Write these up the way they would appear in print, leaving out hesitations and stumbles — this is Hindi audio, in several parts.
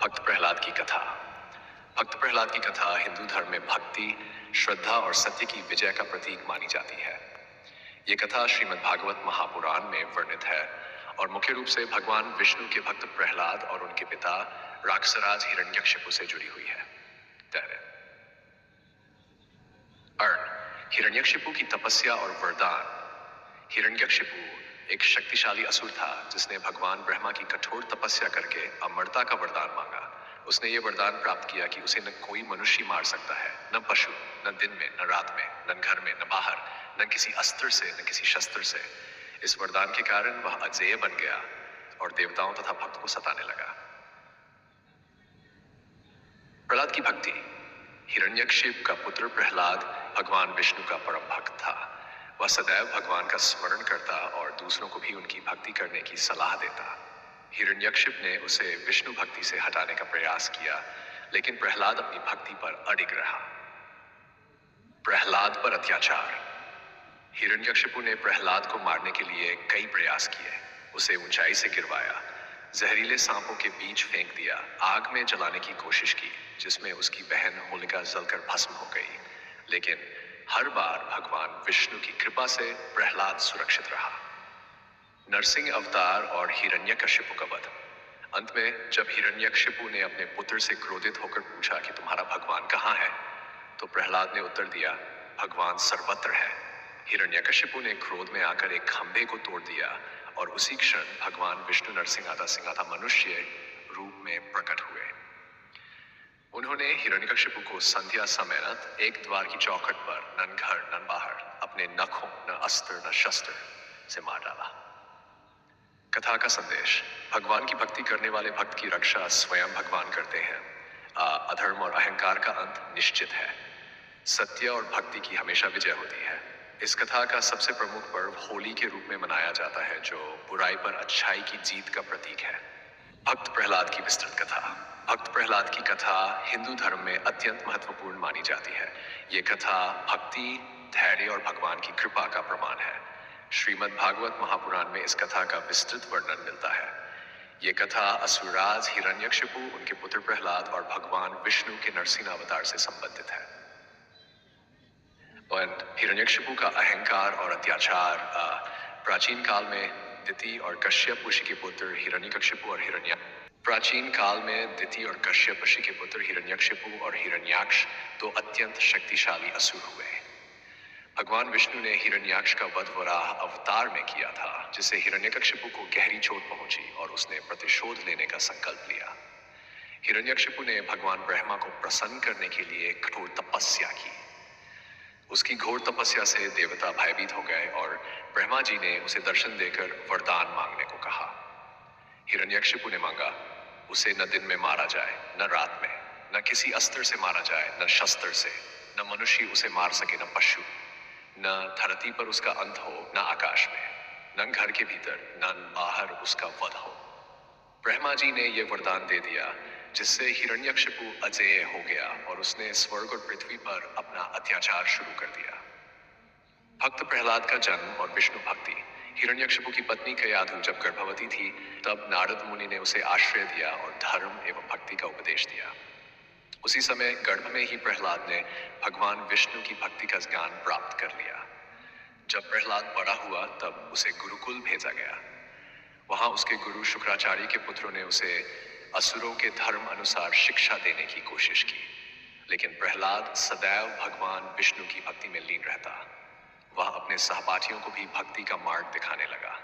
भक्त प्रहलाद की कथा। भक्त प्रहलाद की कथा हिंदू धर्म में भक्ति, श्रद्धा और सत्य की विजय का प्रतीक मानी जाती है। ये कथा श्रीमद् भागवत महापुराण में वर्णित है और मुख्य रूप से भगवान विष्णु के भक्त प्रहलाद और उनके पिता राक्षसराज हिरण्यकशिपु से जुड़ी हुई है। हिरण्यकशिपु की तपस्या और वरदान। हिरण्यकशिपु एक शक्तिशाली असुर था जिसने भगवान ब्रह्मा की कठोर तपस्या करके अमरता का वरदान मांगा। उसने ये वरदान प्राप्त किया कि उसे न कोई मनुष्य मार सकता है, न पशु, न दिन में, न रात में, न घर में, न बाहर, न किसी अस्त्र से, न किसी शस्त्र से। इस वरदान के कारण वह अजेय बन गया और देवताओं तथा भक्त को सताने लगा। प्रहलाद की भक्ति। हिरण्यकशिप का पुत्र प्रहलाद भगवान विष्णु का परम भक्त था। वह सदैव भगवान का स्मरण करता और दूसरों को भी उनकी भक्ति करने की सलाह देता। हिरण्यकशिप ने उसे विष्णु भक्ति से हटाने का प्रयास किया, लेकिन प्रहलाद अपनी भक्ति पर अडिग रहा। प्रहलाद पर अत्याचार। हिरण्यकशिपु ने प्रहलाद को मारने के लिए कई प्रयास किए। उसे ऊंचाई से गिरवाया, जहरीले सांपों के बीच फेंक दिया, आग में जलाने की कोशिश की जिसमें उसकी बहन होलिका जलकर भस्म हो गई। लेकिन हर बार भगवान विष्णु की कृपा से प्रहलाद सुरक्षित रहा। नरसिंह अवतार और हिरण्यकशिपु का वध। अंत में जब हिरण्यकशिपु ने अपने पुत्र से क्रोधित होकर पूछा कि तुम्हारा भगवान कहाँ है, तो प्रहलाद ने उत्तर दिया, भगवान सर्वत्र है। हिरण्यकशिपु ने क्रोध में आकर एक खंभे को तोड़ दिया और उसी क्षण भगवान विष्णु नरसिंहाता मनुष्य रूप में प्रकट हुए। उन्होंने हिरण्यकशिपु को संध्या समय एक द्वार की चौखट पर न घर न बाहर, अपने नखों, न अस्त्र न शस्त्र से मार डाला। कथा का संदेश। भगवान की भक्ति करने वाले भक्त की रक्षा स्वयं भगवान करते हैं। अधर्म और अहंकार का अंत निश्चित है। सत्य और भक्ति की हमेशा विजय होती है। इस कथा का सबसे प्रमुख पर्व होली के रूप में मनाया जाता है, जो बुराई पर अच्छाई की जीत का प्रतीक है। भक्त प्रहलाद की विस्तृत कथा। भक्त प्रहलाद की कथा हिंदू धर्म में अत्यंत महत्वपूर्ण मानी जाती है। ये कथा भक्ति, धैर्य और भगवान की कृपा का प्रमाण है। श्रीमद् भागवत महापुराण में इस कथा का विस्तृत वर्णन मिलता है। ये कथा असुरराज हिरण्यकशिपु, उनके पुत्र प्रहलाद और भगवान विष्णु के नरसिंह अवतार से संबंधित है। और हिरण्यकशिपु का अहंकार और अत्याचार। प्राचीन काल में दिति और कश्यप ऋषि के पुत्र हिरण्यकशिपु और प्राचीन काल में दिति और कश्यप ऋषि के पुत्र हिरण्यकशिपु और हिरण्याक्ष दो अत्यंत शक्तिशाली असुर हुए। भगवान विष्णु ने हिरण्याक्ष का वध वराह अवतार में किया था, जिससे हिरण्यकशिपु को गहरी चोट पहुंची और उसने प्रतिशोध लेने का संकल्प लिया। हिरण्यकशिपु ने भगवान ब्रह्मा को प्रसन्न करने के लिए कठोर तपस्या की। उसकी घोर तपस्या से देवता भयभीत हो गए और ब्रह्मा जी ने उसे दर्शन देकर वरदान मांगने को कहा। हिरण्यकशिपु ने मांगा, उसे न दिन में मारा जाए, न रात में, न किसी अस्त्र से मारा जाए, न शस्त्र से, न मनुष्य उसे मार सके, न पशु, न धरती पर उसका अंत हो, न आकाश में, न घर के भीतर, न बाहर उसका वध हो। ब्रह्मा जी ने यह वरदान दे दिया, जिससे हिरण्यकशिपु अजेय हो गया और उसने स्वर्ग और पृथ्वी पर अपना अत्याचार शुरू कर दिया। भक्त प्रहलाद का जन्म और विष्णु भक्ति। हिरण्यकशिपु की पत्नी कयाधु जब गर्भवती थी, तब नारद मुनि ने उसे आश्रय दिया और धर्म एवं भक्ति का उपदेश दिया। उसी समय गर्भ में ही प्रहलाद ने भगवान विष्णु की भक्ति का ज्ञान प्राप्त कर लिया। जब प्रहलाद बड़ा हुआ तब उसे गुरुकुल भेजा गया। वहां उसके गुरु शुक्राचार्य के पुत्रों ने उसे असुरों के धर्म अनुसार शिक्षा देने की कोशिश की, लेकिन प्रहलाद सदैव भगवान विष्णु की भक्ति में लीन रहता। वह अपने सहपाठियों को भी भक्ति का मार्ग दिखाने लगा।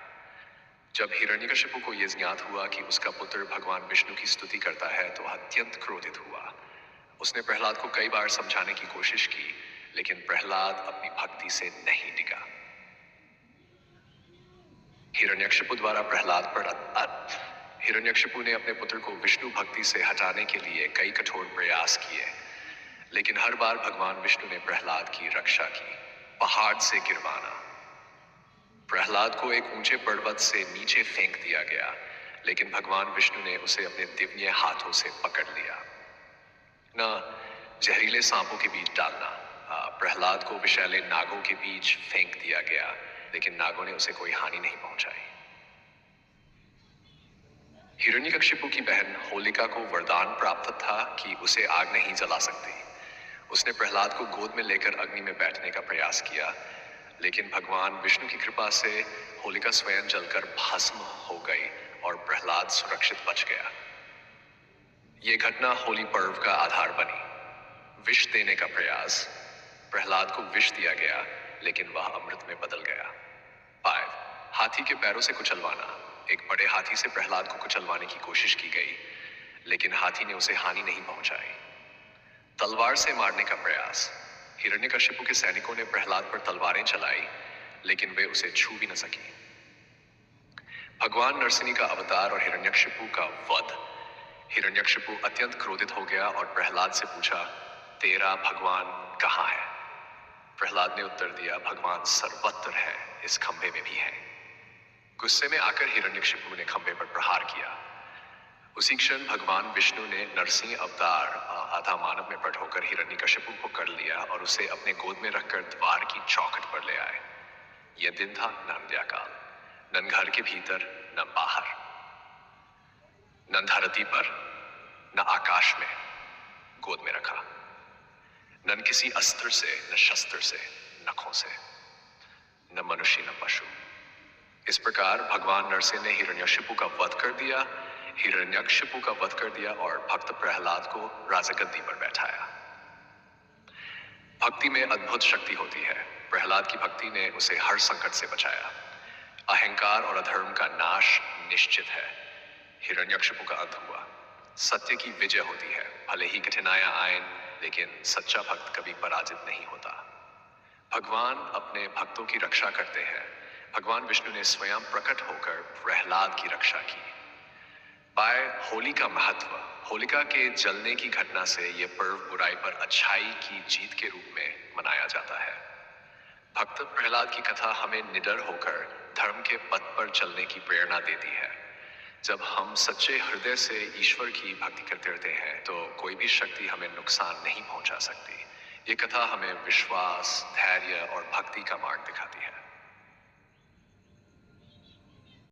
जब हिरण्यकशिपु को यह ज्ञात हुआ कि उसका पुत्र भगवान विष्णु की स्तुति करता है, तो वह अत्यंत क्रोधित हुआ। उसने प्रहलाद को कई बार समझाने की कोशिश की, लेकिन प्रहलाद अपनी भक्ति से नहीं टिका। हिरण्यकशिपु द्वारा प्रहलाद पर हिरण्यकशिपु ने अपने पुत्र को विष्णु भक्ति से हटाने के लिए कई कठोर प्रयास किए, लेकिन हर बार भगवान विष्णु ने प्रहलाद की रक्षा की। पहाड़ से गिरवाना। प्रहलाद को एक ऊंचे पर्वत से नीचे फेंक दिया गया, लेकिन भगवान विष्णु ने उसे अपने दिव्य हाथों से पकड़ लिया। न जहरीले सांपों के बीच डालना। प्रहलाद को विषैले नागों के बीच फेंक दिया गया, लेकिन नागों ने उसे कोई हानि नहीं पहुंचाई। हिरण्यकशिपु की बहन होलिका को वरदान प्राप्त था कि उसे आग नहीं जला सकती। उसने प्रहलाद को गोद में लेकर अग्नि में बैठने का प्रयास किया, लेकिन भगवान विष्णु की कृपा से होलिका स्वयं जलकर भस्म हो गई और प्रहलाद सुरक्षित बच गया। ये घटना होली पर्व का आधार बनी। विष देने का प्रयास। प्रहलाद को विष दिया गया, लेकिन वह अमृत में बदल गया। 5. हाथी के पैरों से कुचलवाना। एक बड़े हाथी से प्रहलाद को कुचलवाने की कोशिश की गई, लेकिन हाथी ने उसे हानि नहीं पहुंचाई। तलवार से मारने का प्रयास। हिरण्यकशिपु के सैनिकों ने प्रहलाद पर तलवारें चलाई, लेकिन वे उसे छू भी न सकी। भगवान नरसिंह का अवतार और हिरण्यकशिपु का वध। हिरण्यकशिपु अत्यंत क्रोधित हो गया और प्रहलाद से पूछा, तेरा भगवान कहाँ है? प्रहलाद ने उत्तर दिया, भगवान सर्वत्र है, इस खंभे में भी है। गुस्से में आकर हिरण्यकशिपु ने खंभे पर प्रहार किया। उसी क्षण भगवान विष्णु ने नरसिंह अवतार आधा मानव में प्रकट होकर हिरण्यकशिपु को कर लिया और उसे अपने गोद में रखकर द्वार की चौखट पर ले आए। यह दिन था नंद्या काल। न घर के भीतर, न बाहर, न धरती पर, न आकाश में गोद में रखा। न किसी अस्त्र से, न शस्त्र से, नखों से, न मनुष्य न पशु। इस प्रकार भगवान नरसिंह ने हिरण्यकशिपु का वध कर दिया। हिरण्यकशिपु का वध कर दिया और भक्त प्रहलाद को राजगद्दी पर बैठाया। भक्ति में अद्भुत शक्ति होती है। प्रहलाद की भक्ति ने उसे हर संकट से बचाया। अहंकार और अधर्म का नाश निश्चित है। हिरण्यकशिपु का अंत हुआ। सत्य की विजय होती है। भले ही कठिनाइयां आए, लेकिन सच्चा भक्त कभी पराजित नहीं होता। भगवान अपने भक्तों की रक्षा करते हैं। भगवान विष्णु ने स्वयं प्रकट होकर प्रहलाद की रक्षा की। पाए होली का महत्व। होलिका के जलने की घटना से यह पर्व बुराई पर अच्छाई की जीत के रूप में मनाया जाता है। भक्त प्रहलाद की कथा हमें निडर होकर धर्म के पथ पर चलने की प्रेरणा देती है। जब हम सच्चे हृदय से ईश्वर की भक्ति करते रहते हैं, तो कोई भी शक्ति हमें नुकसान नहीं पहुंचा सकती। ये कथा हमें विश्वास, धैर्य और भक्ति का मार्ग दिखाती है।